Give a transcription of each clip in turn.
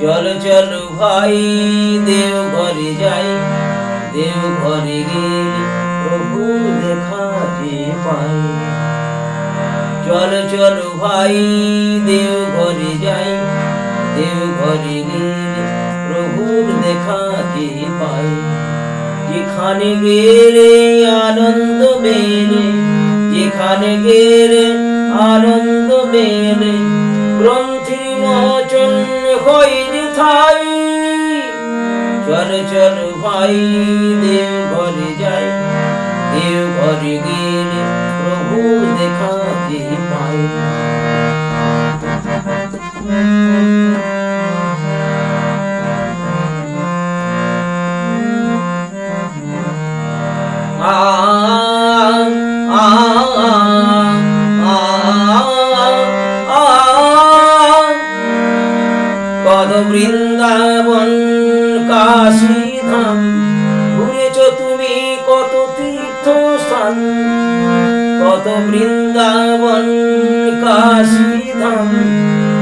চলো চলো ভাই দেও ঘরে যাই, দেও ঘরে গেলে প্রভু দেখা যে পাই। চলো চলো ভাই দেও ঘরে যাই, দেও ঘরে গেলে প্রভুর দেখা যে পাই। যেখানে গেলে আনন্দ মেলে, যেখানে গেলে আনন্দ মেলে, গ্রন্থি মোচন হয় যে ঠাই। চলো চলো ভাই দেও ঘরে যাই, দেও ঘরে গেলে প্রভুর দেখা যে পাই। কত বৃন্দাবন কাশী ধাম ঘুরেছ তুমি, কত তীর্থ স্থান। কত বৃন্দাবন কাশী ধাম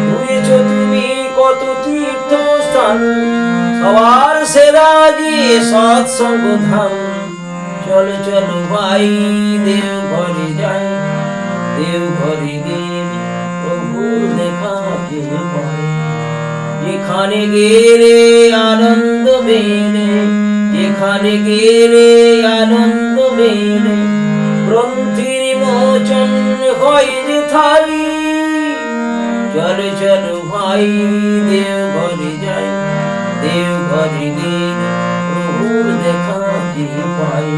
ঘুরেছ তুমি, কত তীর্থ স্থান। সবার সেরা যে সৎসঙ্গ ধাম। চলো চলো ভাই দেও ঘরে যাই, দেও ঘরে গেলে প্রভুর দেখা যে পাই। যেখানে গেলে আনন্দ মেলে, যেখানে গেলে আনন্দ মেলে, গ্রন্থির মোচন হয় যে থালি। চলো চলো ভাই দেও ঘরে যাই, দেও ঘরে গেলে প্রভুর দেখা যে পাই।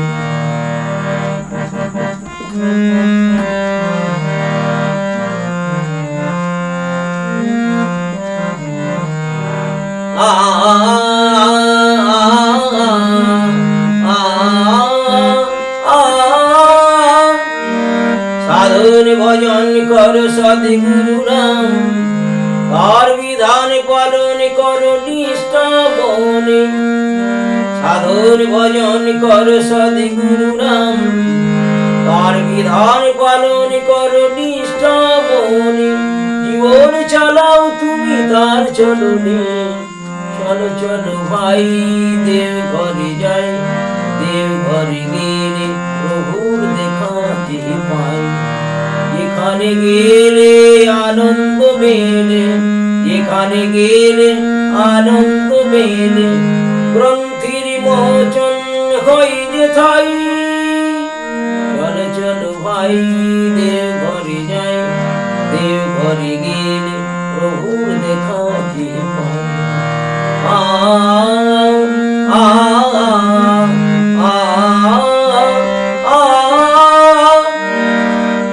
সাধন ভজন কর সদ্গুরু নাম, তার বিধান পালন কর নিষ্ঠা বনে। সাধন ভজন কর সদ্গুরু নাম, তার বিধান পালন কর নিষ্ঠা বনে। জীবন চালাও তুমি তার চলনে। চলো চলো ভাই দেও ঘরে যাই, দেও ঘরে গেলে প্রভুর দেখা যে পাই। যেখানে গেলে আনন্দ মেলে, যেখানে গেলে আনন্দ মেলে, গ্রন্থির মোচন হয় যে ঠাই। চলো চলো ভাই দেও ঘরে যাই, দেও ঘরে গেলে প্রভুর দেখা যে পাই।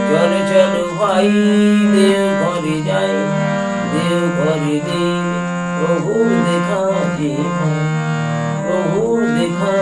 চলো চলো ভাই দেও ঘরে যাই, দেও ঘরে গেলে প্রভুর দেখা যে পাই, প্রভুর দেখা